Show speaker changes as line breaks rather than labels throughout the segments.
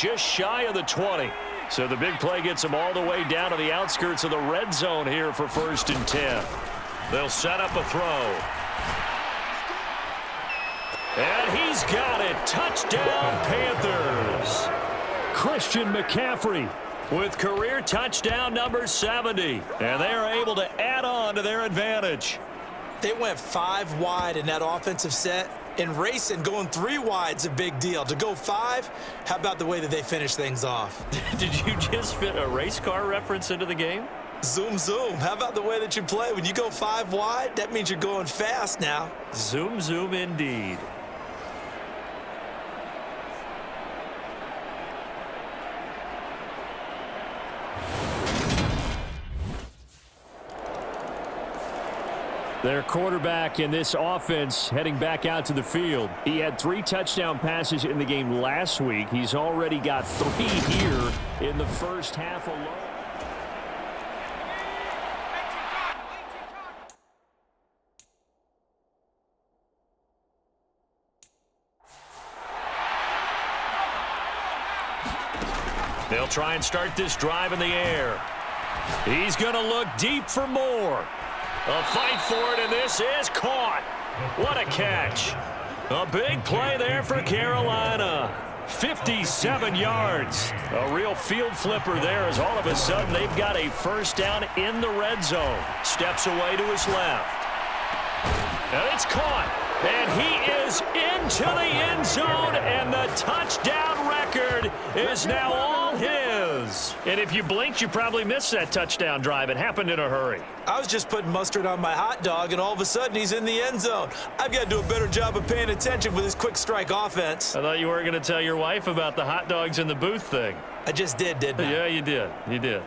just shy of the 20. So the big play gets him all the way down to the outskirts of the red zone here for 1st and 10. They'll set up a throw. And he's got it. Touchdown, Panthers. Christian McCaffrey with career touchdown number 70. And they are able to add on to their advantage.
They went 5 wide in that offensive set. And racing, going 3 wide's a big deal. To go 5, how about the way that they finish things off?
Did you just fit a race car reference into the game?
Zoom, zoom. How about the way that you play? When you go 5 wide, that means you're going fast now.
Zoom, zoom indeed. Their quarterback in this offense heading back out to the field. He had 3 touchdown passes in the game last week. He's already got 3 here in the first half alone. They'll try and start this drive in the air. He's going to look deep for more. A fight for it, and this is caught. What a catch. A big play there for Carolina. 57 yards. A real field flipper there as all of a sudden they've got a first down in the red zone. Steps away to his left. And it's caught. And he is into the end zone, and the touchdown record is now all his. And if you blinked, you probably missed that touchdown drive. It happened in a hurry.
I was just putting mustard on my hot dog, and all of a sudden he's in the end zone. I've got to do a better job of paying attention with his quick strike offense.
I thought you weren't going to tell your wife about the hot dogs in the booth thing.
I just did, didn't I?
Yeah, you did. You did.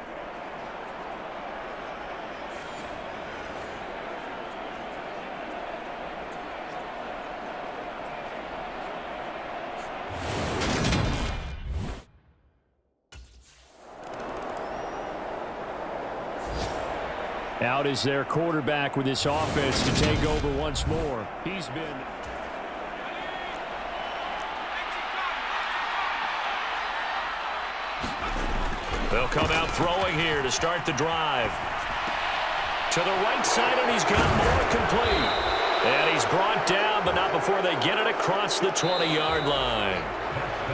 Out is their quarterback with this offense to take over once more. He's been... They'll come out throwing here to start the drive. To the right side, and he's got more complete. And he's brought down, but not before they get it across the 20-yard line.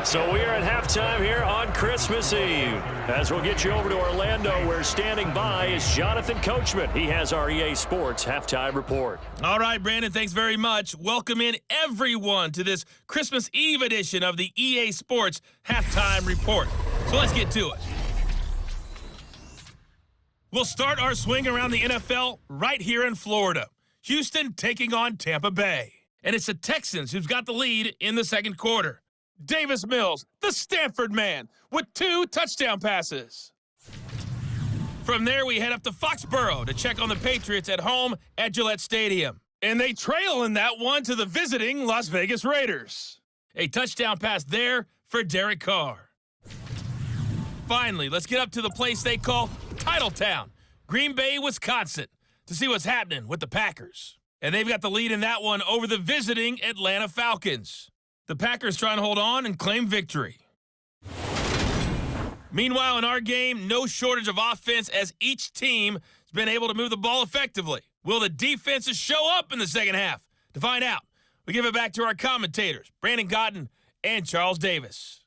So we are at halftime here on Christmas Eve. As we'll get you over to Orlando, where standing by is Jonathan Coachman. He has our EA Sports Halftime Report.
All right, Brandon, thanks very much. Welcome in everyone to this Christmas Eve edition of the EA Sports Halftime Report. So let's get to it. We'll start our swing around the NFL right here in Florida. Houston taking on Tampa Bay. And it's the Texans who's got the lead in the second quarter. Davis Mills, the Stanford man, with 2 touchdown passes. From there, we head up to Foxborough to check on the Patriots at home at Gillette Stadium. And they trail in that one to the visiting Las Vegas Raiders. A touchdown pass there for Derek Carr. Finally, let's get up to the place they call Titletown, Green Bay, Wisconsin, to see what's happening with the Packers. And they've got the lead in that one over the visiting Atlanta Falcons. The Packers trying to hold on and claim victory. Meanwhile, in our game, no shortage of offense as each team has been able to move the ball effectively. Will the defenses show up in the second half? To find out, we give it back to our commentators, Brandon Cotton and Charles Davis.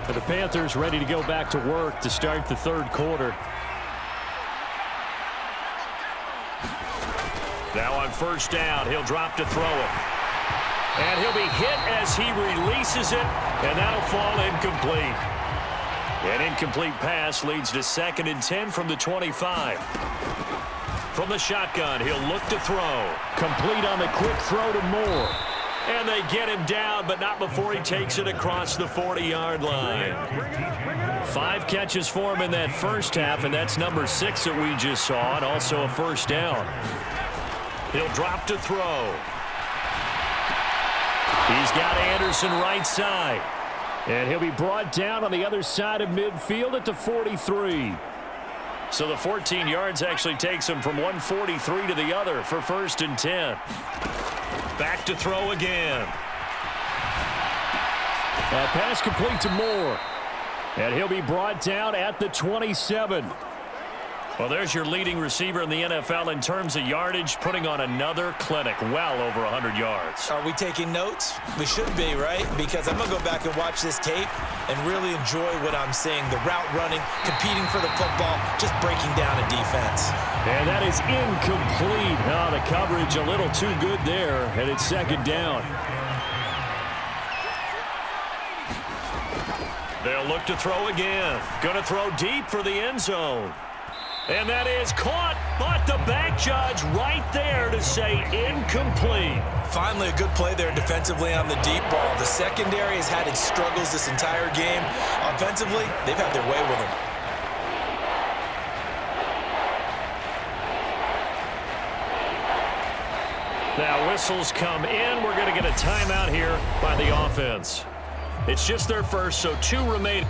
The Panthers ready to go back to work to start the third quarter. Now on first down, he'll drop to throw it. And he'll be hit as he releases it, and that'll fall incomplete. An incomplete pass leads to 2nd and 10 from the 25. From the shotgun, he'll look to throw. Complete on the quick throw to Moore. And they get him down, but not before he takes it across the 40-yard line. 5 catches for him in that first half, and that's number 6 that we just saw, and also a first down. He'll drop to throw. He's got Anderson right side. And he'll be brought down on the other side of midfield at the 43. So the 14 yards actually takes him from 143 to the other for 1st and 10. Back to throw again. That pass complete to Moore. And he'll be brought down at the 27. Well, there's your leading receiver in the NFL in terms of yardage, putting on another clinic, well over 100 yards.
Are we taking notes? We should be, right? Because I'm going to go back and watch this tape and really enjoy what I'm seeing. The route running, competing for the football, just breaking down a defense.
And that is incomplete. Oh, the coverage a little too good there, and it's 2nd down. They'll look to throw again. Going to throw deep for the end zone. And that is caught, but the back judge right there to say incomplete.
Finally, a good play there defensively on the deep ball. The secondary has had its struggles this entire game. Offensively, they've had their way with him.
Now whistles come in. We're going to get a timeout here by the offense. It's just their first, so 2 remain.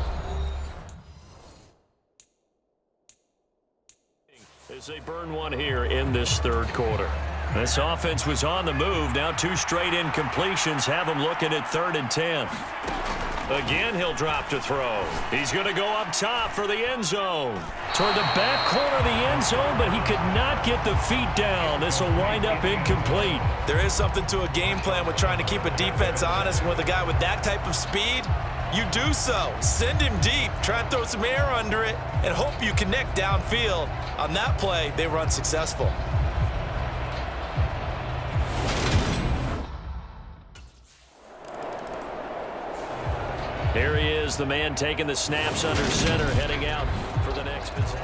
As they burn one here in this 3rd quarter. This offense was on the move. Now 2 straight incompletions have them looking at 3rd and 10. Again, he'll drop to throw. He's going to go up top for the end zone. Toward the back corner of the end zone, but he could not get the feet down. This will wind up incomplete.
There is something to a game plan with trying to keep a defense honest. With a guy with that type of speed, you do so. Send him deep. Try and throw some air under it and hope you connect downfield. On that play, they were unsuccessful.
Here he is, the man taking the snaps under center, heading out for the next possession.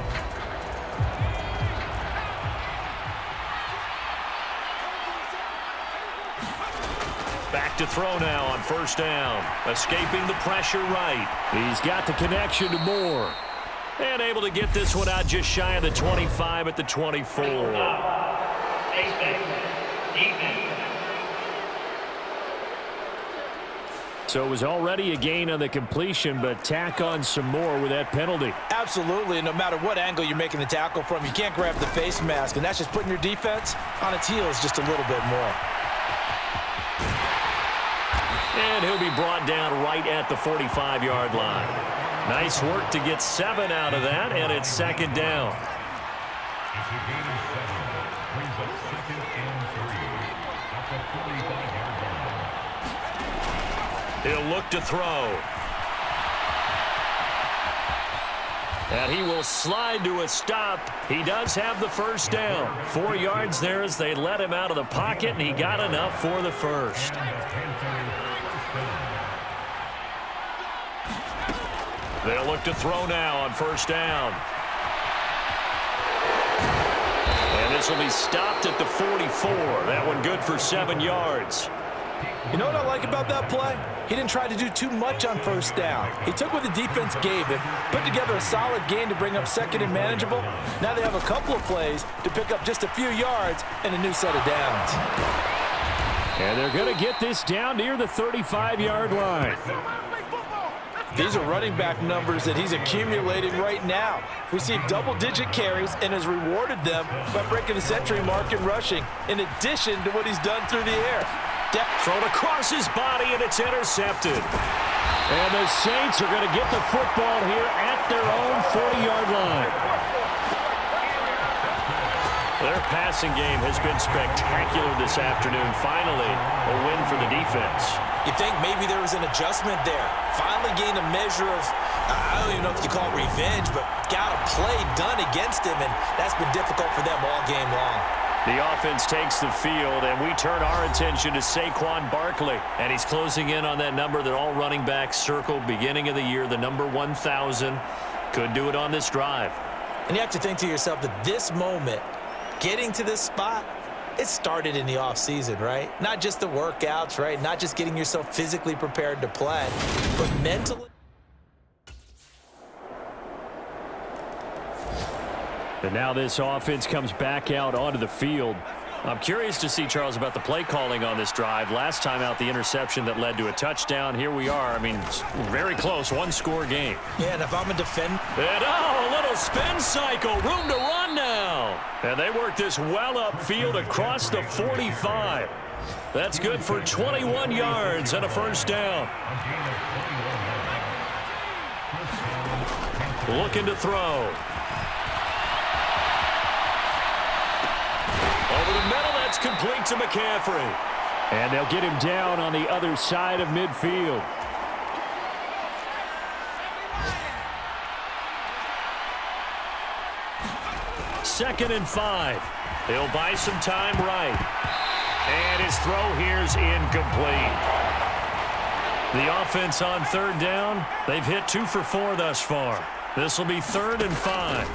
Back to throw now on 1st down. Escaping the pressure right. He's got the connection to Moore. And able to get this one out just shy of the 25 at the 24. So it was already a gain on the completion, but tack on some more with that penalty.
Absolutely, and no matter what angle you're making the tackle from, you can't grab the face mask, and that's just putting your defense on its heels just a little bit more.
And he'll be brought down right at the 45-yard line. Nice work to get 7 out of that, and it's 2nd down. He'll look to throw. And he will slide to a stop. He does have the 1st down. 4 yards there as they let him out of the pocket, and he got enough for the 1st. They'll look to throw now on 1st down. And this will be stopped at the 44. That one good for 7 yards.
You know what I like about that play? He didn't try to do too much on 1st down. He took what the defense gave him, put together a solid gain to bring up 2nd and manageable. Now they have a couple of plays to pick up just a few yards and a new set of downs.
And they're going to get this down near the 35-yard line.
These are running back numbers that he's accumulating right now. Received double-digit carries and has rewarded them by breaking the century mark in rushing, in addition to what he's done through the air.
Thrown across his body, and it's intercepted. And the Saints are going to get the football here at their own 40-yard line. Their passing game has been spectacular this afternoon. Finally, a win for the defense.
You think maybe there was an adjustment there. Finally gained a measure of, I don't even know if you call it revenge, but got a play done against him, and that's been difficult for them all game long.
The offense takes the field, and we turn our attention to Saquon Barkley. And he's closing in on that number that all running backs circled beginning of the year, the number 1,000. Could do it on this drive.
And you have to think to yourself that this moment, getting to this spot, it started in the offseason, right? Not just the workouts, right? Not just getting yourself physically prepared to play, but mentally.
And now this offense comes back out onto the field. I'm curious to see, Charles, about the play calling on this drive. Last time out, the interception that led to a touchdown. Here we are. I mean, very close, one-score game.
Yeah, and if I'm a defender.
And, oh, a little spin cycle. Room to run now. And they work this well upfield across the 45. That's good for 21 yards and a first down. Looking to throw. Over the middle, that's complete to McCaffrey. And they'll get him down on the other side of midfield. Second and 5. He'll buy some time right. And his throw here's incomplete. The offense on third down, they've hit 2 for 4 thus far. This will be 3rd and 5.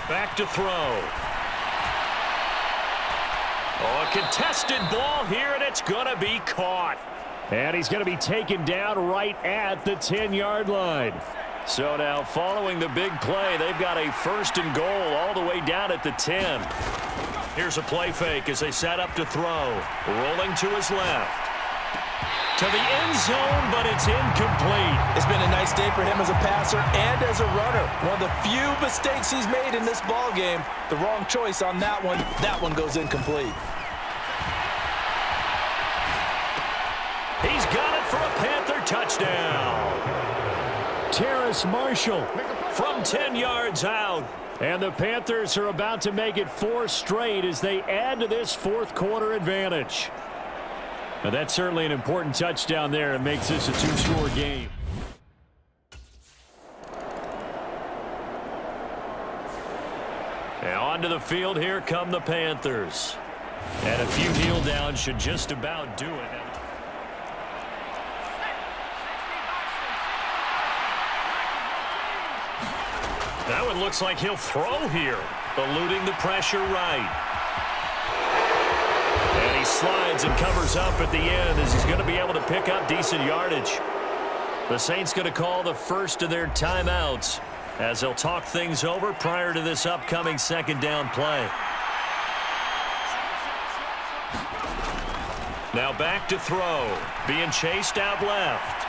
Back to throw. Oh, a contested ball here, and it's going to be caught. And he's going to be taken down right at the 10-yard line. So now, following the big play, they've got a 1st and goal all the way down at the 10. Here's a play fake as they set up to throw. Rolling to his left. To the end zone, but it's incomplete.
It's been a nice day for him as a passer and as a runner. One of the few mistakes he's made in this ball game. The wrong choice on that one. That one goes incomplete.
He's got it for a Panther touchdown. Terrace Marshall from 10 yards out. And the Panthers are about to make it 4 straight as they add to this 4th quarter advantage. Now that's certainly an important touchdown there. It makes this a 2-score game. Now onto the field, here come the Panthers. And a few kneel downs should just about do it. That one looks like he'll throw here, eluding the pressure right. And he slides and covers up at the end as he's going to be able to pick up decent yardage. The Saints going to call the first of their timeouts as they'll talk things over prior to this upcoming 2nd down play. Now back to throw, being chased out left.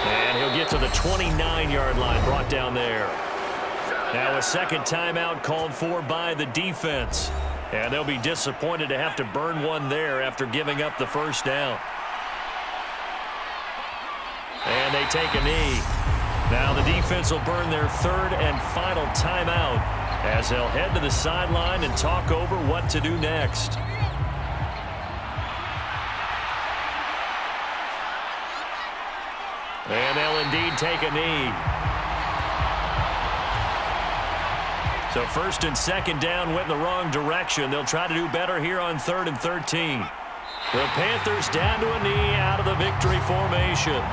And he'll get to the 29-yard line, brought down there. Now a 2nd timeout called for by the defense. And they'll be disappointed to have to burn one there after giving up the 1st down. And they take a knee. Now the defense will burn their 3rd and final timeout as they'll head to the sideline and talk over what to do next. And they'll indeed take a knee. So 1st and 2nd down went in the wrong direction. They'll try to do better here on 3rd and 13. The Panthers down to a knee out of the victory formation.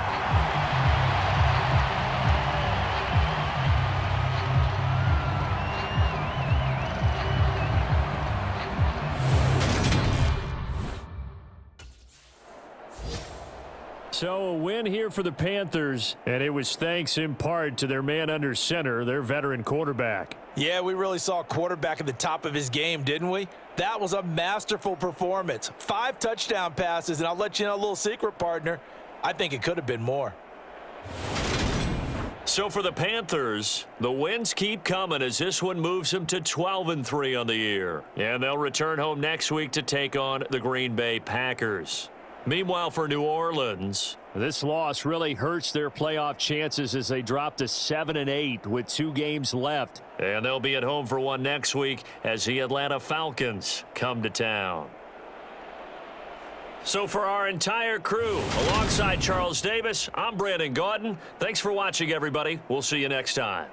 So a win here for the Panthers, and it was thanks in part to their man under center, their veteran quarterback.
Yeah, we really saw a quarterback at the top of his game, didn't we? That was a masterful performance. 5 touchdown passes, and I'll let you know a little secret, partner. I think it could have been more.
So for the Panthers, the wins keep coming as this one moves them to 12-3 on the year. And they'll return home next week to take on the Green Bay Packers. Meanwhile, for New Orleans, this loss really hurts their playoff chances as they drop to 7-8 with 2 games left. And they'll be at home for one next week as the Atlanta Falcons come to town. So for our entire crew, alongside Charles Davis, I'm Brandon Gaudin. Thanks for watching, everybody. We'll see you next time.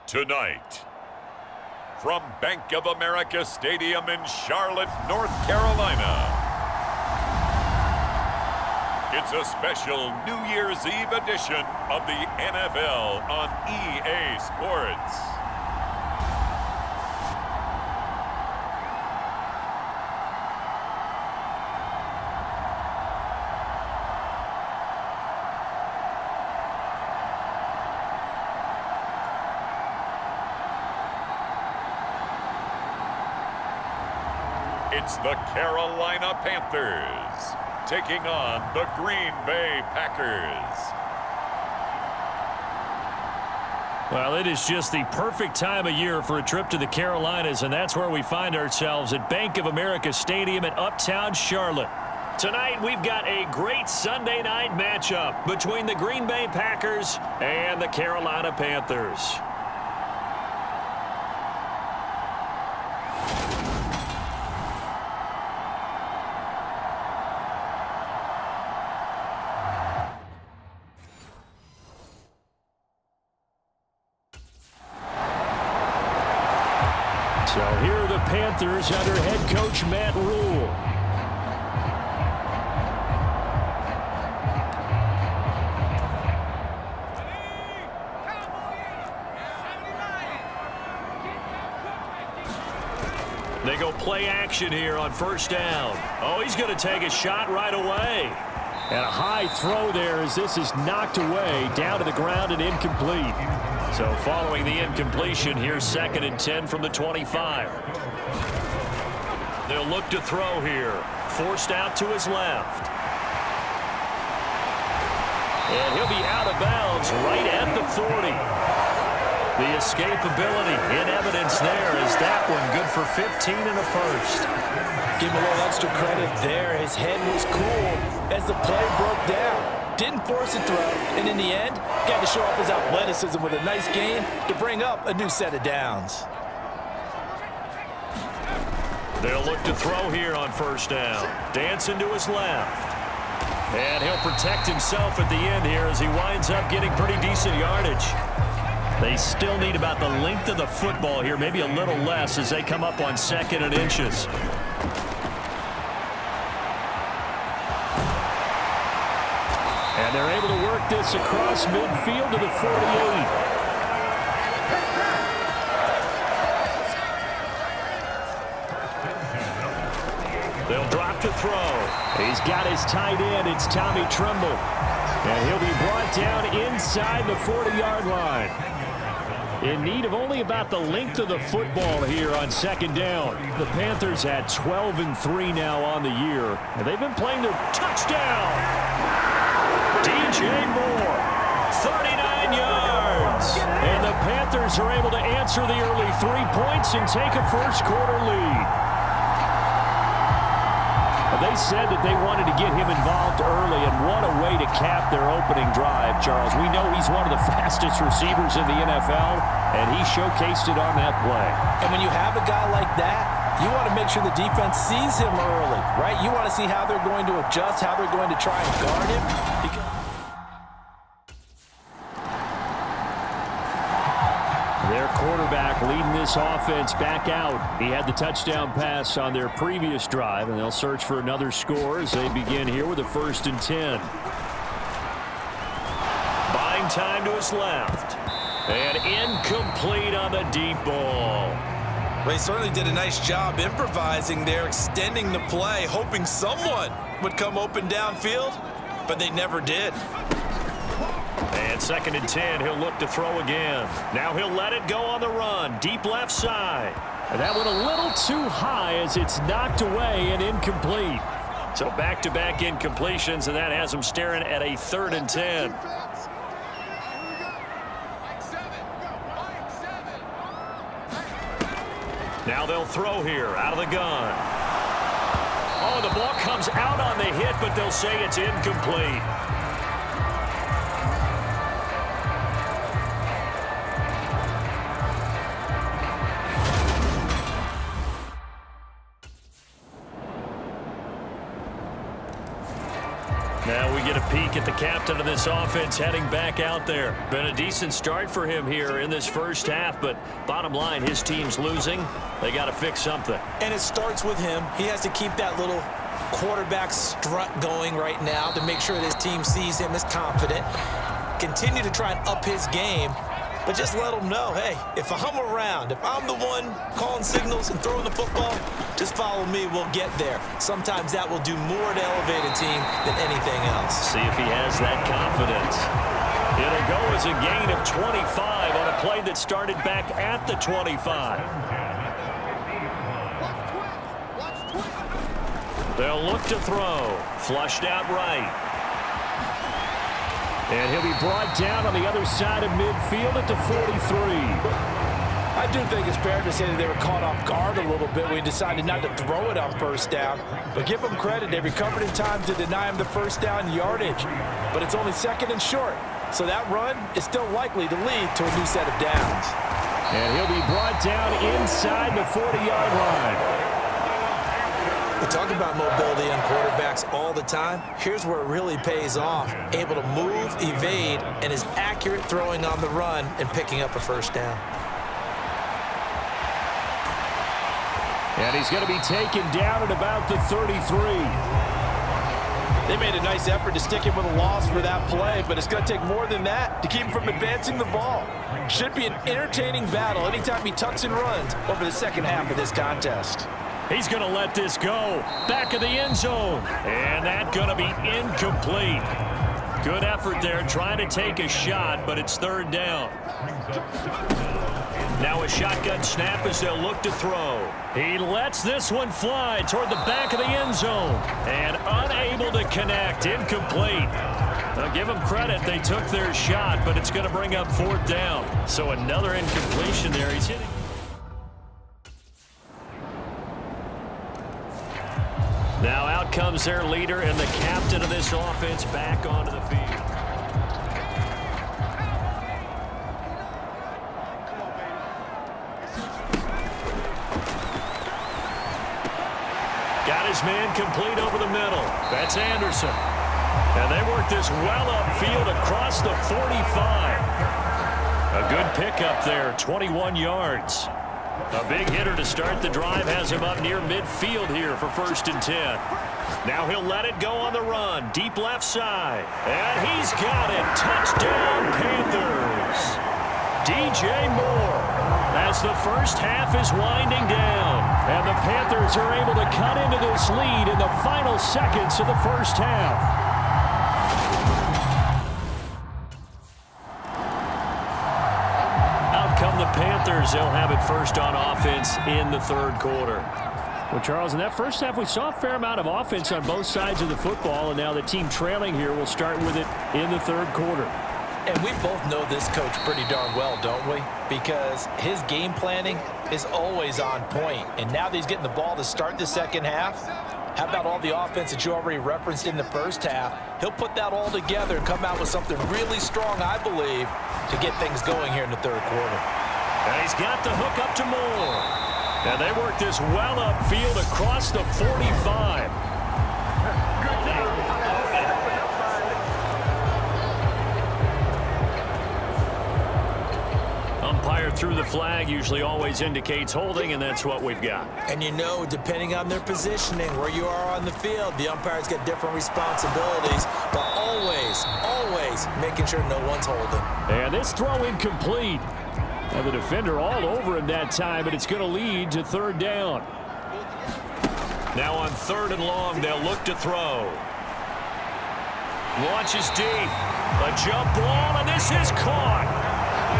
Tonight, from Bank of America Stadium in Charlotte, North Carolina, it's a special New Year's Eve edition of the NFL on EA Sports. It's the Carolina Panthers taking on the Green Bay Packers.
Well, it is just the perfect time of year for a trip to the Carolinas, and that's where we find ourselves at Bank of America Stadium in Uptown Charlotte. Tonight, we've got a great Sunday night matchup between the Green Bay Packers and the Carolina Panthers. So here are the Panthers under head coach Matt Rule. They go play action here on first down. Oh, he's going to take a shot right away. And a high throw there as this is knocked away down to the ground and incomplete. So following the incompletion, here's 2nd and 10 from the 25. They'll look to throw here. Forced out to his left. And he'll be out of bounds right at the 40. The escapability in evidence there is that one good for 15 and a first.
Give him a little extra credit there. His head was cool as the play broke down. Didn't force a throw, and in the end, got to show off his athleticism with a nice gain to bring up a new set of downs.
They'll look to throw here on first down. Dancing to his left. And he'll protect himself at the end here as he winds up getting pretty decent yardage. They still need about the length of the football here, maybe a little less as they come up on 2nd and inches. And they're able to work this across midfield to the 48. They'll drop to throw. He's got his tight end. It's Tommy Tremble. And he'll be brought down inside the 40-yard line. In need of only about the length of the football here on 2nd down. The Panthers at 12-3 now on the year. And they've been playing their touchdown. DJ Moore, 39 yards. And the Panthers are able to answer the early 3 points and take a first-quarter lead. They said that they wanted to get him involved early, and what a way to cap their opening drive, Charles. We know he's one of the fastest receivers in the NFL, and he showcased it on that play.
And when you have a guy like that, you want to make sure the defense sees him early, right? You want to see how they're going to adjust, how they're going to try and guard him.
Their quarterback leading this offense back out. He had the touchdown pass on their previous drive, and they'll search for another score as they begin here with a 1st and 10. Buying time to his left. And incomplete on the deep ball.
They certainly did a nice job improvising there, extending the play, hoping someone would come open downfield, but they never did.
And 2nd and 10, he'll look to throw again. Now he'll let it go on the run, deep left side. And that one a little too high as it's knocked away and incomplete. So back-to-back incompletions, and that has him staring at a 3rd and 10. Now they'll throw here out of the gun. Oh, the ball comes out on the hit, but they'll say it's incomplete. Now we get a peek at the captain of this offense heading back out there. Been a decent start for him here in this first half, but bottom line, his team's losing. They got to fix something.
And it starts with him. He has to keep that little quarterback strut going right now to make sure that his team sees him as confident. Continue to try and up his game, but just let him know, hey, if I'm around, if I'm the one calling signals and throwing the football, just follow me, we'll get there. Sometimes that will do more to elevate a team than anything else.
See if he has that confidence. It'll go as a gain of 25 on a play that started back at the 25. They'll look to throw. Flushed out right. And he'll be brought down on the other side of midfield at the 43.
I do think it's fair to say that they were caught off guard a little bit when we decided not to throw it on first down. But give them credit. They recovered in time to deny him the first down yardage. But it's only second and short. So that run is still likely to lead to a new set of downs.
And he'll be brought down inside the 40-yard line.
We talk about mobility on quarterbacks all the time. Here's where it really pays off. Able to move, evade, and is accurate throwing on the run and picking up a first down.
And he's going to be taken down at about the 33.
They made a nice effort to stick him with a loss for that play, but it's going to take more than that to keep him from advancing the ball. Should be an entertaining battle anytime he tucks and runs over the second half of this contest.
He's going to let this go. Back of the end zone. And that's going to be incomplete. Good effort there trying to take a shot, but it's third down. Now a shotgun snap as they'll look to throw. He lets this one fly toward the back of the end zone. And unable to connect. Incomplete. Now give them credit. They took their shot, but it's going to bring up fourth down. So another incompletion there. He's hitting. Now out comes their leader and the captain of this offense back onto the field. Got his man complete over the middle. That's Anderson. And they work this well upfield across the 45. A good pickup there, 21 yards. A big hitter to start the drive has him up near midfield here for 1st and 10. Now he'll let it go on the run. Deep left side. And he's got it. Touchdown, Panthers. DJ Moore. As the first half is winding down. And the Panthers are able to cut into this lead in the final seconds of the first half. The Panthers, they'll have it first on offense in the third quarter. Well, Charles, in that first half, we saw a fair amount of offense on both sides of the football, and now the team trailing here will start with it in the third quarter.
And we both know this coach pretty darn well, don't we? Because his game planning is always on point. And now that he's getting the ball to start the second half, how about all the offense that you already referenced in the first half? He'll put that all together and come out with something really strong, I believe, to get things going here in the third quarter.
And he's got the hook up to Moore. And they work this well upfield across the 45. Umpire through the flag usually always indicates holding, and that's what we've got.
And you know, depending on their positioning, where you are on the field, the umpires get different responsibilities, but always making sure no one's holding.
And this throw incomplete. Now the defender all over him that time, but it's going to lead to third down. Now on 3rd and long, they'll look to throw. Launches deep. A jump ball, and this is caught.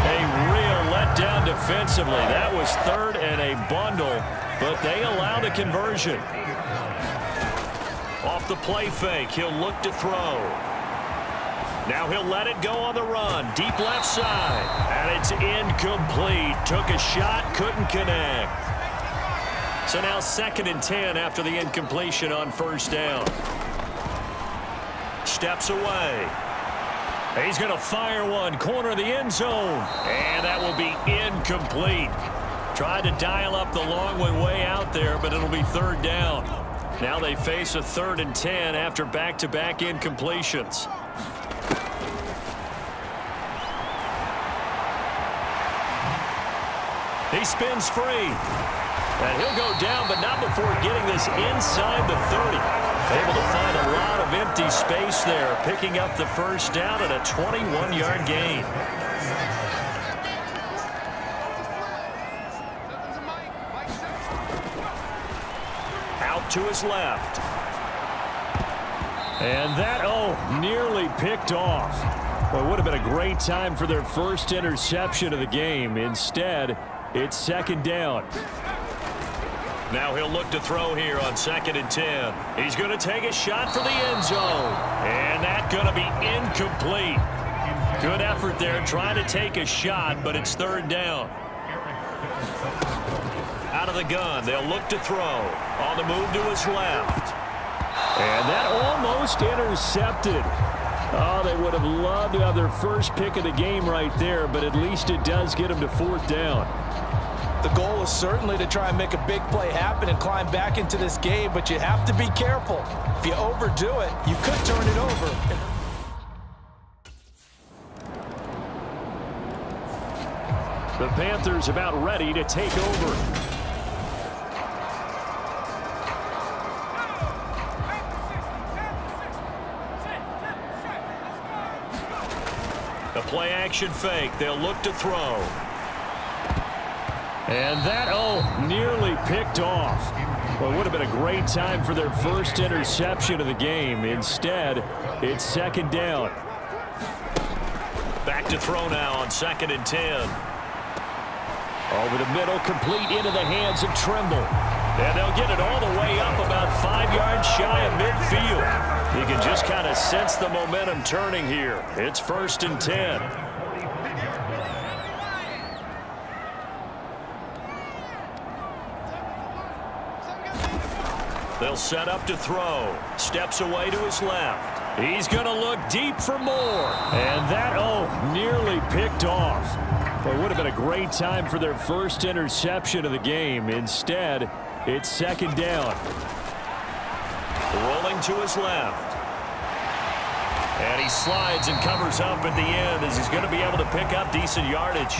A real letdown defensively. That was 3rd and a bundle, but they allow the conversion. Off the play fake, he'll look to throw. Now he'll let it go on the run. Deep left side. And it's incomplete. Took a shot, couldn't connect. So now 2nd and 10 after the incompletion on 1st down. Steps away. He's going to fire one. Corner of the end zone. And that will be incomplete. Tried to dial up the long one way out there, but it'll be 3rd down. Now they face a 3rd and 10 after back-to-back incompletions. He spins free. And he'll go down, but not before getting this inside the 30. Able to find a lot of empty space there, picking up the first down and a 21-yard gain. Out to his left. And that, nearly picked off. Well, it would have been a great time for their first interception of the game. Instead, it's 2nd down. Now he'll look to throw here on 2nd and 10. He's going to take a shot for the end zone. And that's going to be incomplete. Good effort there trying to take a shot, but it's 3rd down. Out of the gun, they'll look to throw. On the move to his left. And that almost intercepted. Oh, they would have loved to have their first pick of the game right there, but at least it does get them to 4th down.
The goal is certainly to try and make a big play happen and climb back into this game, but you have to be careful. If you overdo it, you could turn it over.
The Panthers about ready to take over. The play action fake. They'll look to throw. And that, nearly picked off. Well, it would have been a great time for their first interception of the game. Instead, it's 2nd down. Back to throw now on 2nd and 10. Over the middle, complete into the hands of Trimble. And they'll get it all the way up about 5 yards shy of midfield. You can just kind of sense the momentum turning here. It's 1st and 10. They'll set up to throw. Steps away to his left. He's going to look deep for more. And that, nearly picked off. Well, it would have been a great time for their first interception of the game. Instead, it's 2nd down. Rolling to his left. And he slides and covers up at the end as he's going to be able to pick up decent yardage.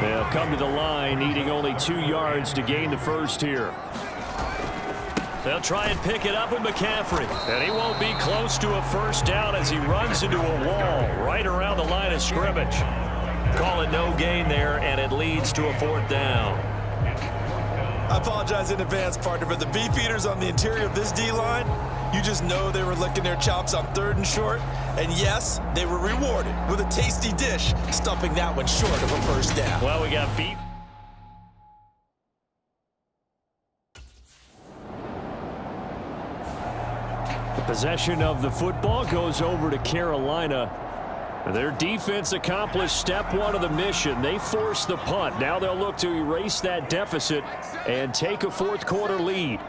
They'll come to the line, needing only 2 yards to gain the first here. They'll try and pick it up with McCaffrey. And he won't be close to a first down as he runs into a wall right around the line of scrimmage. Call it no gain there, and it leads to a 4th down.
I apologize in advance, partner, but the beefeaters on the interior of this D-line, you just know they were licking their chops on 3rd and short. And yes, they were rewarded with a tasty dish, stuffing that one short of a first down.
Well, we got beef. Possession of the football goes over to Carolina. Their defense accomplished step 1 of the mission. They forced the punt. Now they'll look to erase that deficit and take a 4th quarter lead.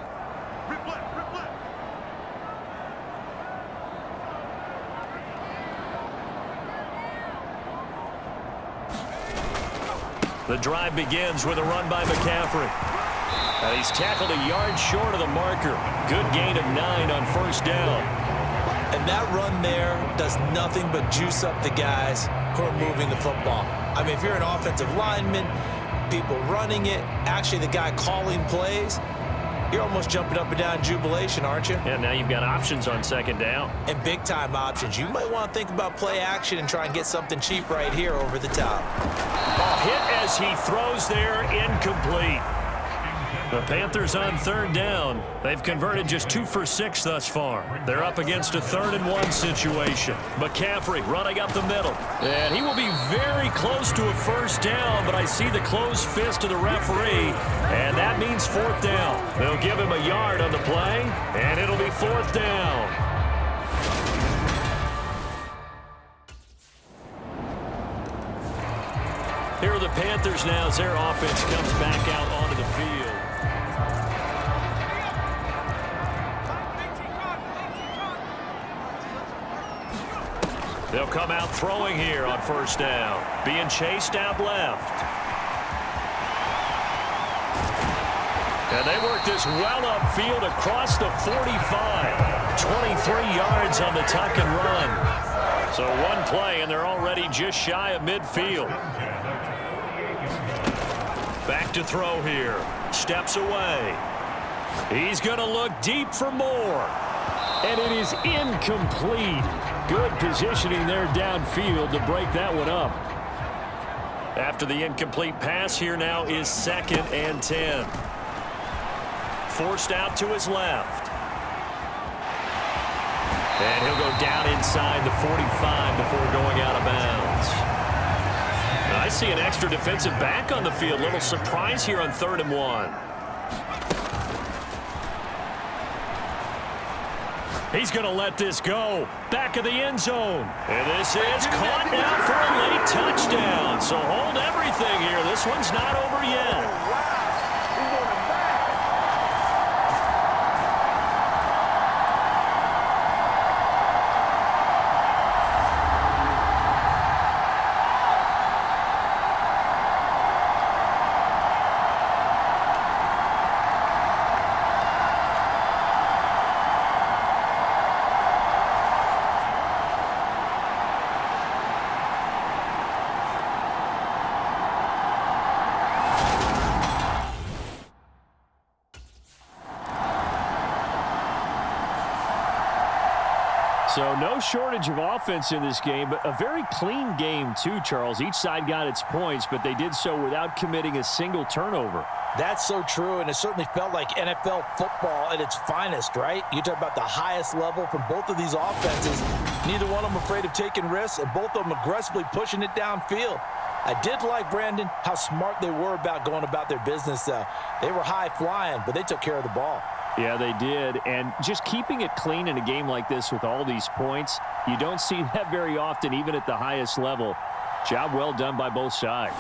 The drive begins with a run by McCaffrey. And he's tackled a yard short of the marker. Good gain of 9 on 1st down.
And that run there does nothing but juice up the guys who are moving the football. I mean, if you're an offensive lineman, people running it, actually the guy calling plays, you're almost jumping up and down in jubilation, aren't you?
Yeah, now you've got options on 2nd down.
And big-time options. You might want to think about play action and try and get something cheap right here over the top.
A hit as he throws there, incomplete. The Panthers on 3rd down. They've converted just 2 for 6 thus far. They're up against a 3rd and 1 situation. McCaffrey running up the middle. And he will be very close to a first down, but I see the closed fist of the referee, and that means 4th down. They'll give him a yard on the play, and it'll be 4th down. Here are the Panthers now as their offense comes back out onto the field. They'll come out throwing here on 1st down. Being chased out left. And they work this well upfield across the 45. 23 yards on the tuck and run. So one play, and they're already just shy of midfield. Back to throw here. Steps away. He's going to look deep for more. And it is incomplete. Good positioning there downfield to break that one up. After the incomplete pass, here now is 2nd and 10. Forced out to his left. And he'll go down inside the 45 before going out of bounds. I see an extra defensive back on the field. Little surprise here on 3rd and 1. He's going to let this go. Back of the end zone. And this is caught now for a late touchdown. So hold everything here. This one's not over yet. So no shortage of offense in this game, but a very clean game too, Charles. Each side got its points, but they did so without committing a single turnover.
That's so true, and it certainly felt like NFL football at its finest, right? You talk about the highest level from both of these offenses. Neither one of them afraid of taking risks, and both of them aggressively pushing it downfield. I did like, Brandon, how smart they were about going about their business. They were high-flying, but they took care of the ball.
Yeah, they did. And just keeping it clean in a game like this with all these points, you don't see that very often, even at the highest level. Job well done by both sides.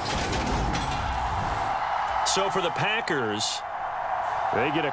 So for the Packers, they get a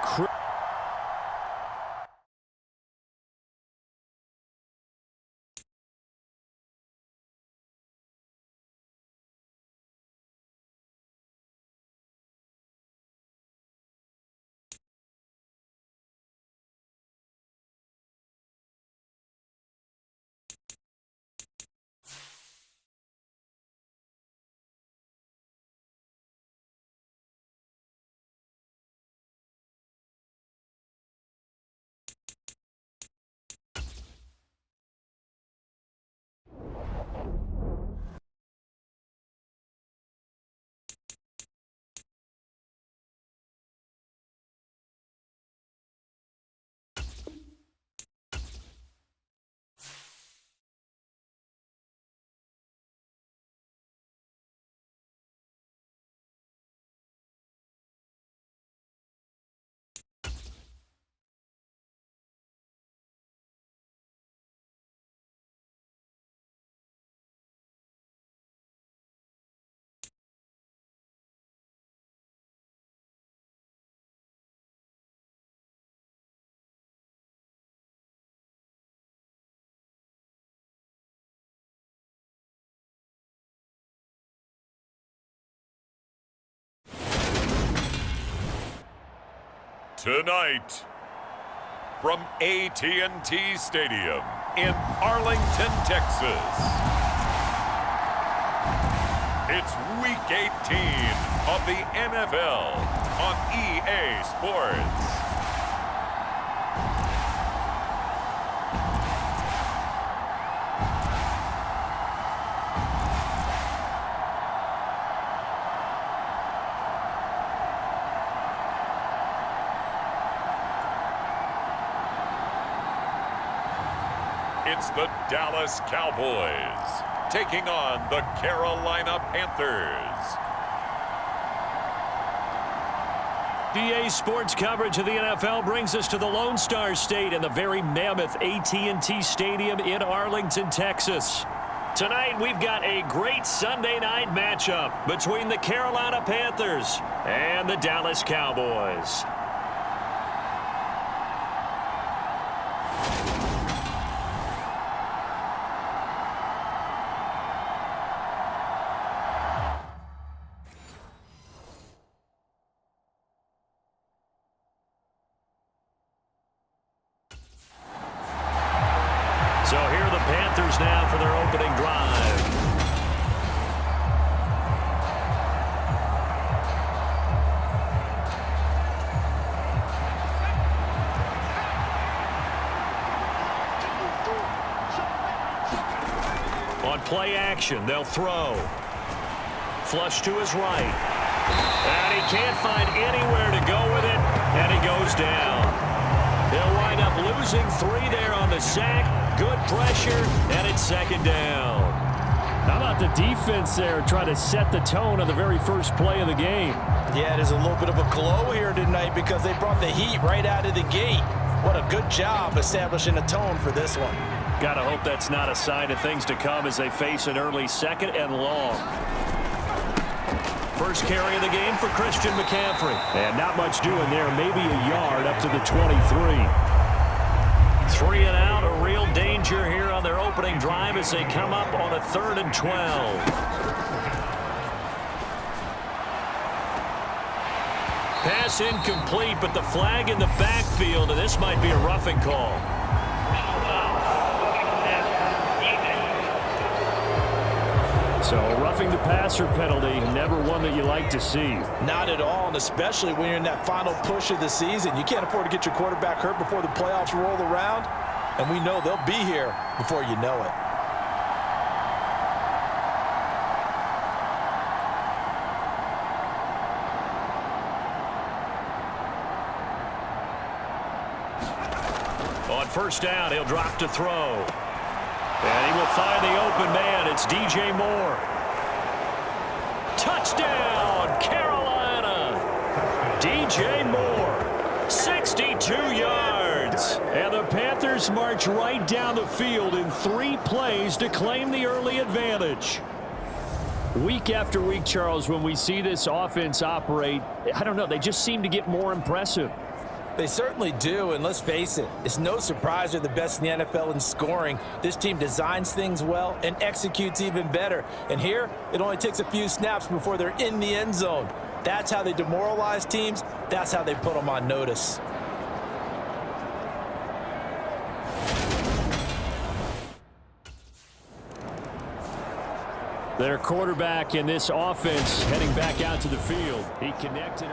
Tonight, from AT&T Stadium in Arlington, Texas, it's Week 18 of the NFL on EA Sports. It's the Dallas Cowboys taking on the Carolina Panthers.
EA Sports coverage of the NFL brings us to the Lone Star State and the very mammoth AT&T Stadium in Arlington, Texas. Tonight, we've got a great Sunday night matchup between the Carolina Panthers and the Dallas Cowboys. play action. They'll throw. Flush to his right. And he can't find anywhere to go with it, and he goes down. They'll wind up losing 3 there on the sack. Good pressure, and it's second down.
How about the defense there trying to set the tone on the very first play of the game?
Yeah, there's a little bit of a glow here tonight because they brought the heat right out of the gate. What a good job establishing a tone for this one.
Gotta hope that's not a sign of things to come as they face an early second and long. First carry of the game for Christian McCaffrey.
And not much doing there. Maybe a yard up to the 23.
3 and out, a real danger here on their opening drive as they come up on a 3rd and 12. Pass incomplete, but the flag in the backfield, and this might be a roughing call.
So roughing the passer penalty, never one that you like to see.
Not at all, and especially when you're in that final push of the season. You can't afford to get your quarterback hurt before the playoffs roll around, and we know they'll be here before you know it.
On first down, he'll drop to throw. And he will find the open man. It's DJ Moore. Touchdown, Carolina. DJ Moore, 62 yards.
And the Panthers march right down the field in 3 plays to claim the early advantage. Week after week, Charles, when we see this offense operate, I don't know, they just seem to get more impressive.
They certainly do, and let's face it, it's no surprise they're the best in the NFL in scoring. This team designs things well and executes even better. And here, it only takes a few snaps before they're in the end zone. That's how they demoralize teams. That's how they put them on notice.
Their quarterback in this offense heading back out to the field. He connected.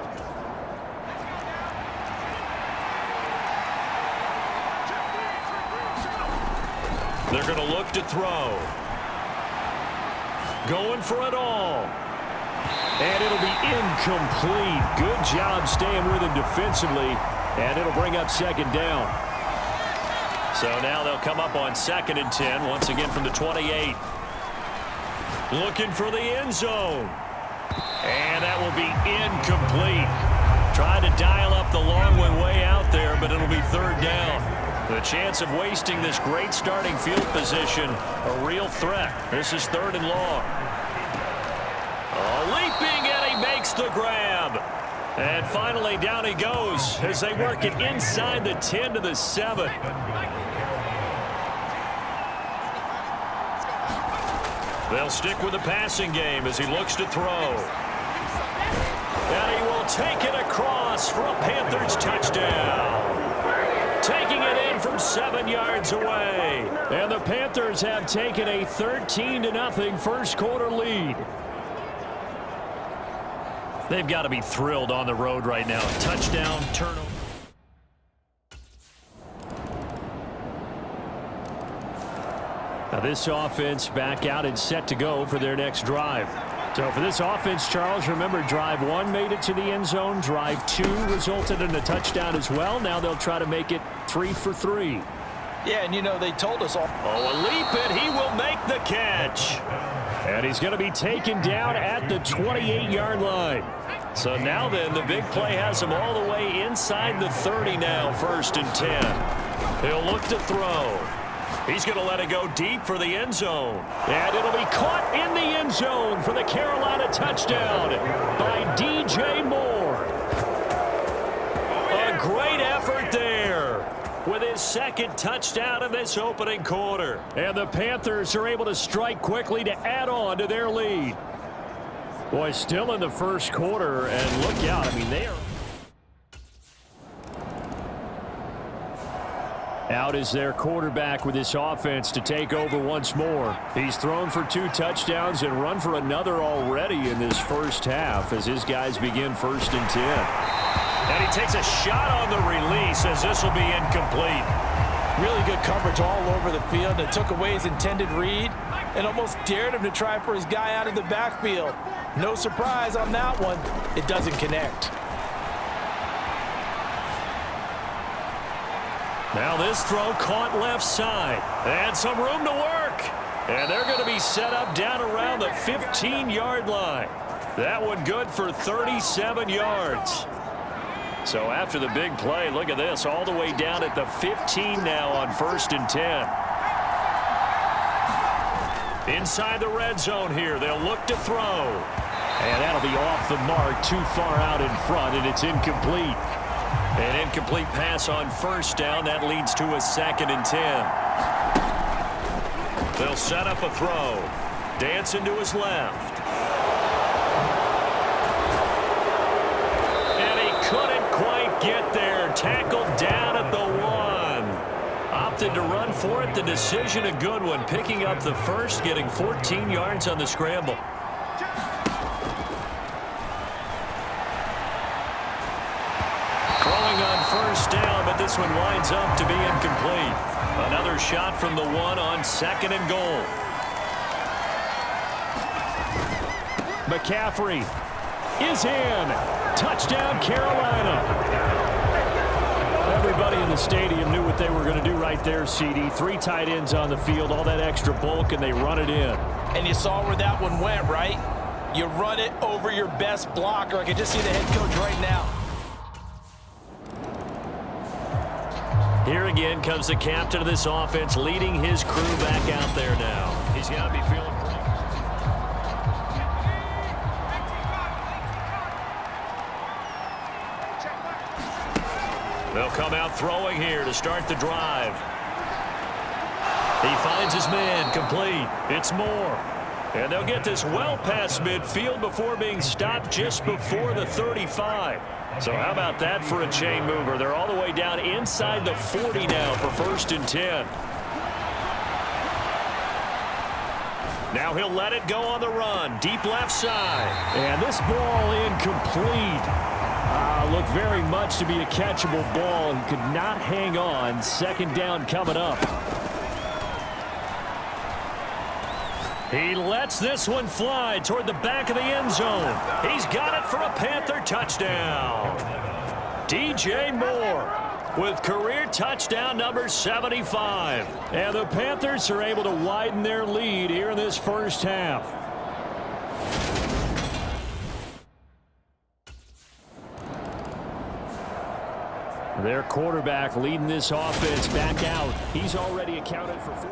They're going to look to throw. Going for it all.
And it'll be incomplete. Good job staying with him defensively. And it'll bring up second down.
So now they'll come up on 2nd and 10, once again from the 28. Looking for the end zone. And that will be incomplete. Trying to dial up the long one way out there, but it'll be 3rd down. The chance of wasting this great starting field position, a real threat. This is 3rd and long. Leaping, and he makes the grab. And finally, down he goes as they work it inside the 10 to the 7. They'll stick with the passing game as he looks to throw. And he will take it across for a Panthers touchdown. Taking it in from 7 yards away.
And the Panthers have taken a 13-0 first quarter lead.
They've got to be thrilled on the road right now. Touchdown, turnover.
Now this offense back out and set to go for their next drive. So for this offense, Charles, remember drive 1 made it to the end zone. Drive 2 resulted in a touchdown as well. Now they'll try to make it 3 for 3.
Yeah, and you know, they told us all.
Oh, a leap, and he will make the catch.
And he's going to be taken down at the 28-yard line.
So now then, the big play has him all the way inside the 30 now, 1st and 10. He'll look to throw. He's going to let it go deep for the end zone.
And it'll be caught in the end zone for the Carolina touchdown by DJ Moore.
A great effort there with his 2nd touchdown in this opening quarter.
And the Panthers are able to strike quickly to add on to their lead. Boy, still in the first quarter, and look out. I mean, they are... Out is their quarterback with this offense to take over once more. He's thrown for 2 touchdowns and run for another already in this first half as his guys begin 1st and 10.
And he takes a shot on the release as this will be incomplete.
Really good coverage all over the field. It took away his intended read and almost dared him to try for his guy out of the backfield. No surprise on that one. It doesn't connect.
Now this throw caught left side. And some room to work. And they're going to be set up down around the 15-yard line. That one good for 37 yards. So after the big play, look at this, all the way down at the 15 now on 1st and 10. Inside the red zone here, they'll look to throw. And that'll be off the mark, too far out in front, and it's incomplete. An incomplete pass on 1st down. That leads to a 2nd and 10. They'll set up a throw. Dancing to his left. And he couldn't quite get there. Tackled down at the 1. Opted to run for it. The decision a good one. Picking up the first, getting 14 yards on the scramble. On 1st down, but this one winds up to be incomplete. Another shot from the 1 on 2nd and goal. McCaffrey is in. Touchdown, Carolina. Everybody in the stadium knew what they were going to do right there, CD. 3 tight ends on the field, all that extra bulk, and they run it in.
And you saw where that one went, right? You run it over your best blocker. I can just see the head coach right now.
Here again comes the captain of this offense, leading his crew back out there now. He's got to be feeling pretty. They'll come out throwing here to start the drive. He finds his man, complete. It's Moore. And they'll get this well past midfield before being stopped just before the 35. So how about that for a chain mover? They're all the way down inside the 40 now for 1st and 10. Now he'll let it go on the run. Deep left side. And this ball incomplete. Looked very much to be a catchable ball. He could not hang on. 2nd down coming up. He lets this one fly toward the back of the end zone. He's got it for a Panther touchdown. DJ Moore with career touchdown number 75. And the Panthers are able to widen their lead here in this first half. Their quarterback leading this offense back out. He's already accounted for 4.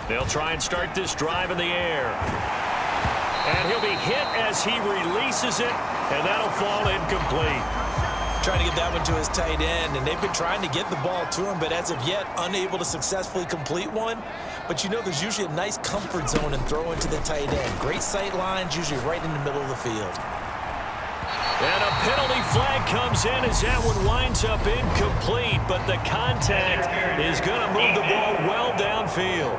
They'll try and start this drive in the air. And he'll be hit as he releases it, and that'll fall incomplete.
Trying to get that one to his tight end, and they've been trying to get the ball to him, but as of yet, unable to successfully complete one. But you know there's usually a nice comfort zone in throwing to the tight end. Great sight lines, usually right in the middle of the field.
And a penalty flag comes in as that one winds up incomplete, but the contact is going to move the ball well downfield.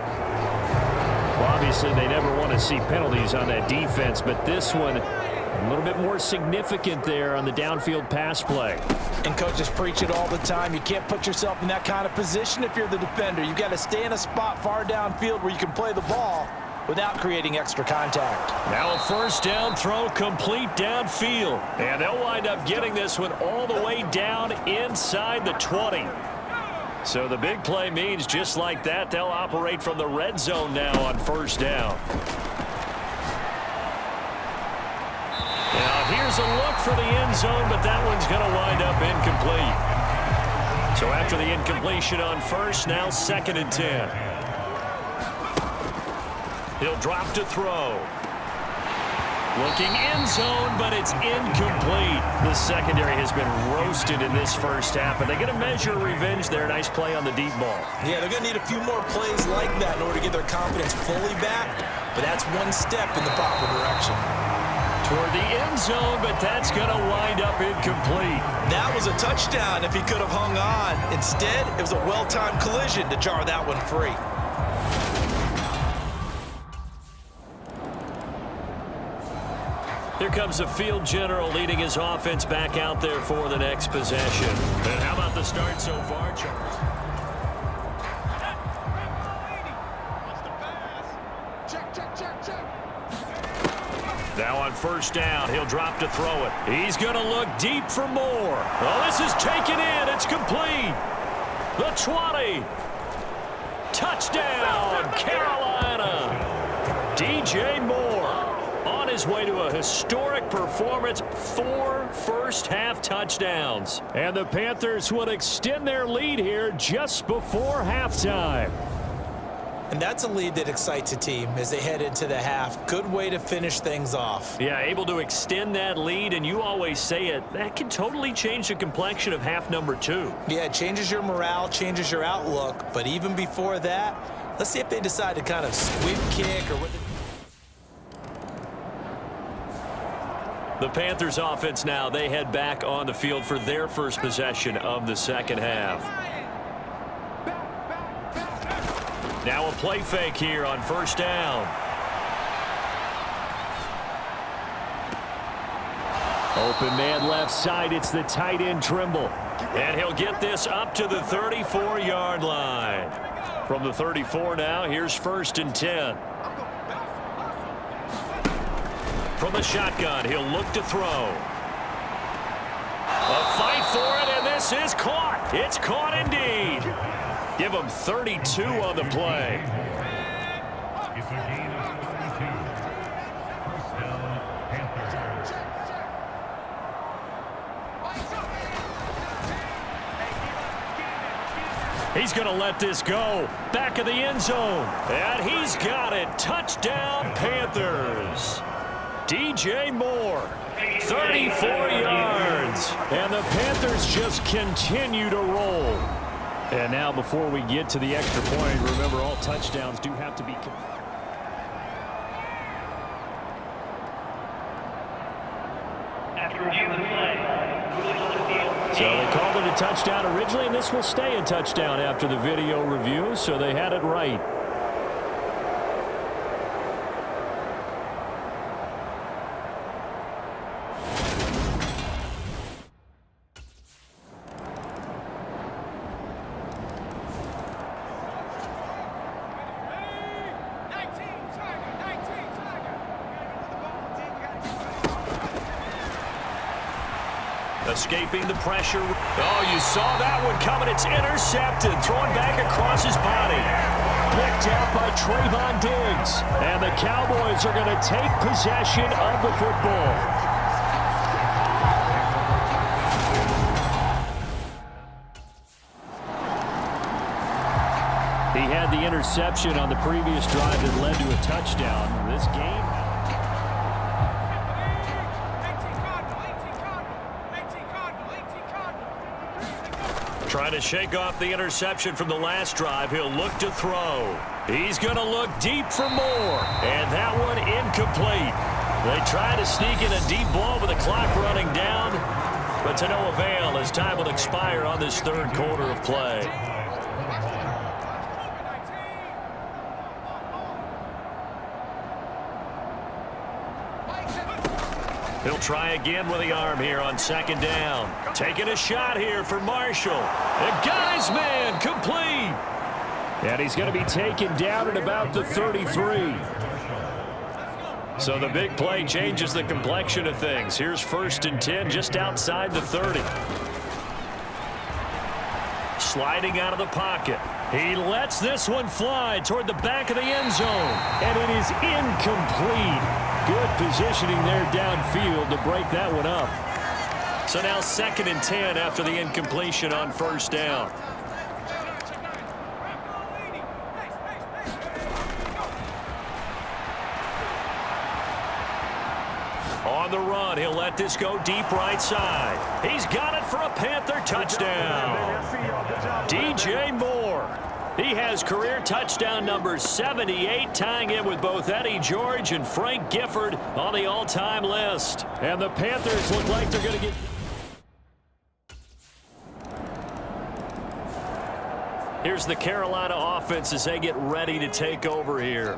Well, obviously, they never want to see penalties on that defense, but this one a little bit more significant there on the downfield pass play.
And coaches preach it all the time. You can't put yourself in that kind of position if you're the defender. You've got to stay in a spot far downfield where you can play the ball without creating extra contact.
Now a 1st down throw complete downfield. And they'll wind up getting this one all the way down inside the 20. So the big play means just like that, they'll operate from the red zone now on 1st down. Now here's a look for the end zone, but that one's going to wind up incomplete. So after the incompletion on 1st, now 2nd and 10. He'll drop to throw. Looking end zone, but it's incomplete. The secondary has been roasted in this first half, and they're going to measure revenge there. Nice play on the deep ball.
Yeah, they're going to need a few more plays like that in order to get their confidence fully back, but that's one step in the proper direction.
Toward the end zone, but that's going to wind up incomplete.
That was a touchdown if he could have hung on. Instead, it was a well-timed collision to jar that one free.
Here comes the field general leading his offense back out there for the next possession. And how about the start so far, Charles? Now on first down, he'll drop to throw it. He's going to look deep for more. Oh, this is taken in. It's complete. The 20. Touchdown, Carolina. DJ Moore on his way to a historic performance. 4 first-half touchdowns. And the Panthers will extend their lead here just before halftime.
And that's a lead that excites a team as they head into the half. Good way to finish things off.
Yeah, able to extend that lead, and you always say it, that can totally change the complexion of half number 2.
Yeah, it changes your morale, changes your outlook. But even before that, let's see if they decide to kind of squib kick or what.
The Panthers offense now, they head back on the field for their first possession of the second half. Now a play fake here on first down. Open man left side. It's the tight end Trimble. And he'll get this up to the 34-yard line. From the 34 now, here's first and 10. From the shotgun, he'll look to throw. A fight for it, and this is caught. It's caught indeed. Give him 32 on the play. He's going to let this go. Back of the end zone. And he's got it. Touchdown, Panthers. DJ Moore, 34 yards. And the Panthers just continue to roll. And now before we get to the extra point, remember all touchdowns do have to be So they called it a touchdown originally, and this will stay a touchdown after the video review, so they had it right. Escaping the pressure. Oh, you saw that one coming. It's intercepted. Thrown back across his body. Picked out by Trayvon Diggs. And the Cowboys are going to take possession of the football. He had the interception on the previous drive that led to a touchdown. This game. Trying to shake off the interception from the last drive. He'll look to throw. He's going to look deep for more. And that one incomplete. They try to sneak in a deep ball with the clock running down. But to no avail as time will expire on this third quarter of play. He'll try again with the arm here on second down. Taking a shot here for Marshall. And got his man complete. And he's going to be taken down at about the 33. So the big play changes the complexion of things. Here's first and 10 just outside the 30. Sliding out of the pocket. He lets this one fly toward the back of the end zone. And it is incomplete. Good positioning there downfield to break that one up. So now second and 10 after the incompletion on first down. On the run, he'll let this go deep right side. He's got it for a Panther touchdown. DJ Moore. He has career touchdown number 78, tying it with both Eddie George and Frank Gifford on the all-time list. And the Panthers look like they're going to get... Here's the Carolina offense as they get ready to take over here.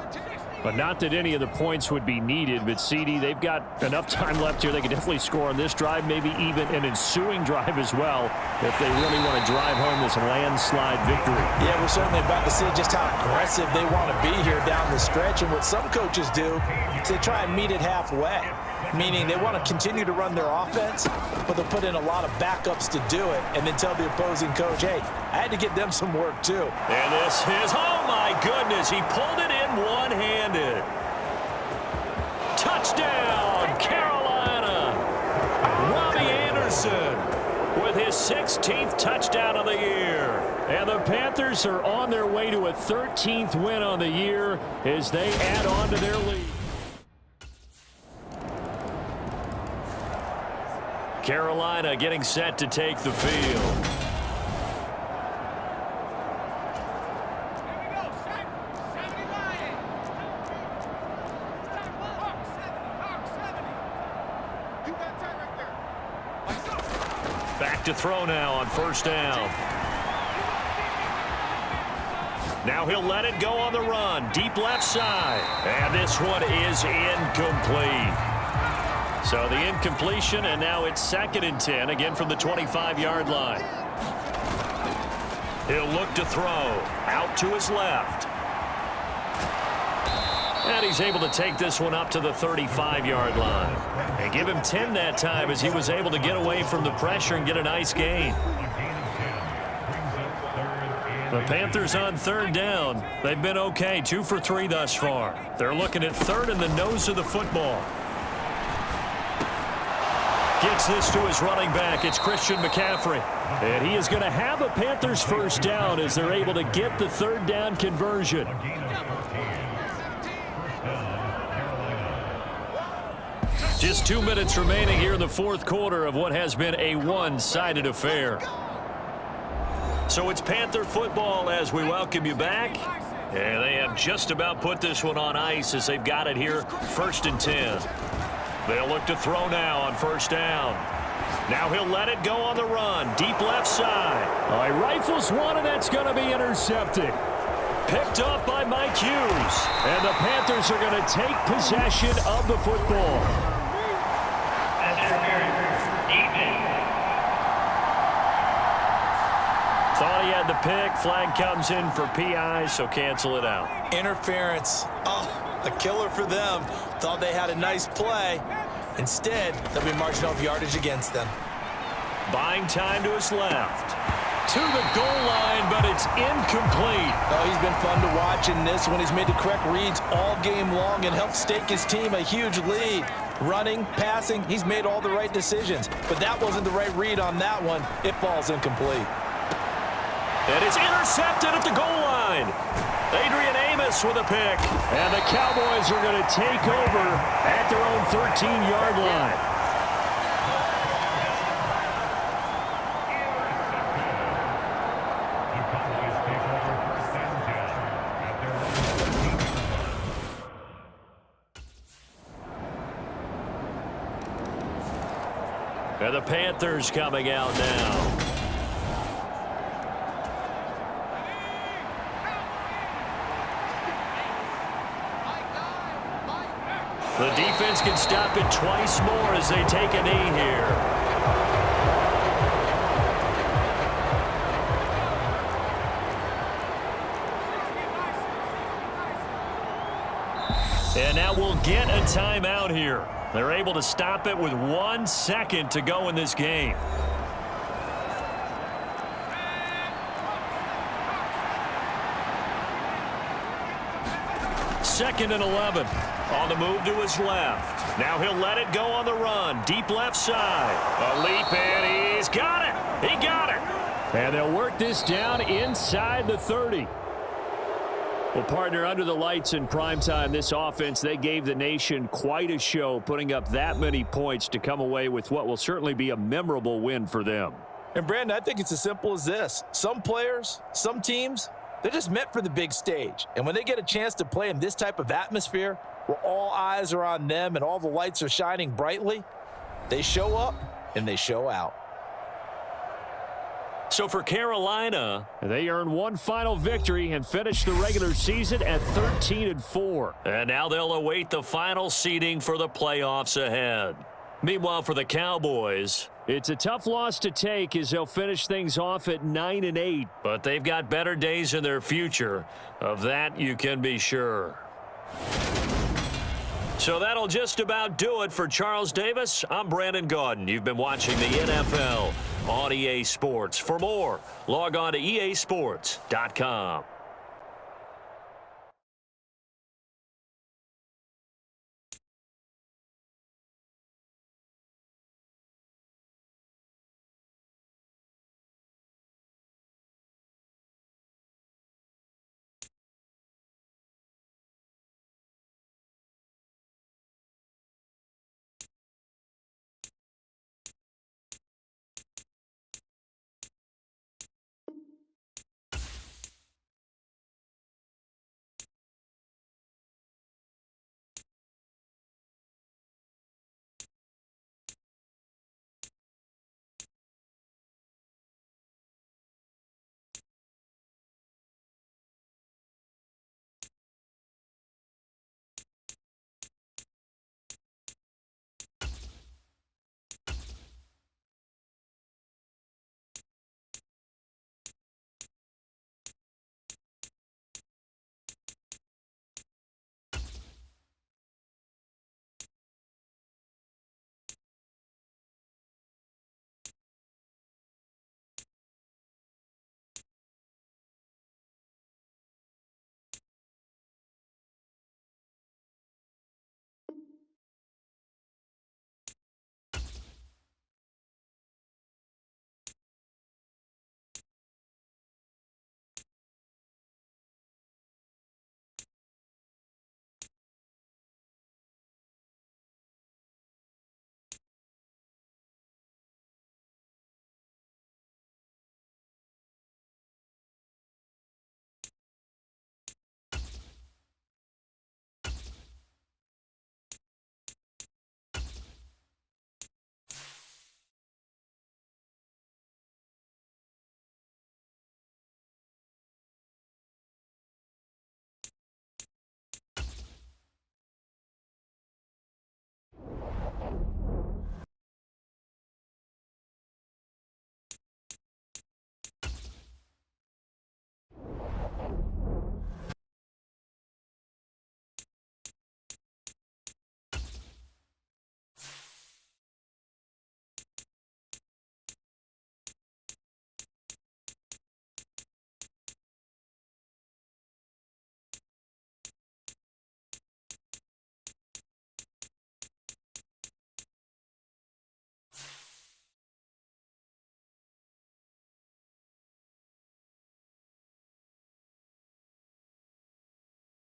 But not that any of the points would be needed, but CD, they've got enough time left here. They can definitely score on this drive, maybe even an ensuing drive as well, if they really want to drive home this landslide victory.
Yeah, we're certainly about to see just how aggressive they want to be here down the stretch. And what some coaches do is they try and meet it halfway, meaning they want to continue to run their offense, but they'll put in a lot of backups to do it and then tell the opposing coach, hey, I had to give them some work too.
And this is, oh my goodness, he pulled it in one-handed. Touchdown, Carolina. Robbie Anderson with his 16th touchdown of the year.
And the Panthers are on their way to a 13th win on the year as they add on to their lead.
Carolina getting set to take the field. Back to throw now on first down. Now he'll let it go on the run. Deep left side. And this one is incomplete. So the incompletion, and now it's 2nd and 10, again from the 25-yard line. He'll look to throw. Out to his left. And he's able to take this one up to the 35-yard line. And give him 10 that time as he was able to get away from the pressure and get a nice gain. The Panthers on 3rd down. They've been okay, 2 for 3 thus far. They're looking at 3rd in the nose of the football. Gets this to his running back. It's Christian McCaffrey. And he is going to have a Panthers first down as they're able to get the 3rd down conversion. Just 2 minutes remaining here in the 4th quarter of what has been a one-sided affair. So it's Panther football as we welcome you back. And they have just about put this one on ice as they've got it here 1st and 10. They'll look to throw now on first down. Now he'll let it go on the run. Deep left side.
All right, rifles one, and that's going to be intercepted.
Picked up by Mike Hughes.
And the Panthers are going to take possession of the football.
Thought he had the pick. Flag comes in for PI, so cancel it out.
Interference. Oh, a killer for them. Thought they had a nice play. Instead, they'll be marching off yardage against them.
Buying time to his left. To the goal line, but it's incomplete.
Oh, he's been fun to watch in this one. He's made the correct reads all game long and helped stake his team a huge lead. Running, passing, he's made all the right decisions. But that wasn't the right read on that one. It falls incomplete.
And it's intercepted at the goal line. Adrian Amos with a pick.
And the Cowboys are going to take over at their own 13-yard line.
And the Panthers coming out now. The defense can stop it twice more as they take a knee here. And now we'll get a timeout here. They're able to stop it with 1 second to go in this game. Second and 11. On the move to his left. Now he'll let it go on the run. Deep left side. A leap, and he's got it. He got it.
And they'll work this down inside the 30. Well, partner, under the lights in primetime, this offense, they gave the nation quite a show, putting up that many points to come away with what will certainly be a memorable win for them.
And, Brandon, I think it's as simple as this. Some players, some teams, they're just meant for the big stage. And when they get a chance to play in this type of atmosphere, where all eyes are on them and all the lights are shining brightly, they show up and they show out.
So for Carolina,
they earn one final victory and finish the regular season at 13-4.
and now they'll await the final seeding for the playoffs ahead. Meanwhile, for the Cowboys,
it's a tough loss to take as they'll finish things off at 9-8.
but they've got better days in their future. Of that, you can be sure. So that'll just about do it for Charles Davis. I'm Brandon Gaudin. You've been watching the NFL on EA Sports. For more, log on to easports.com.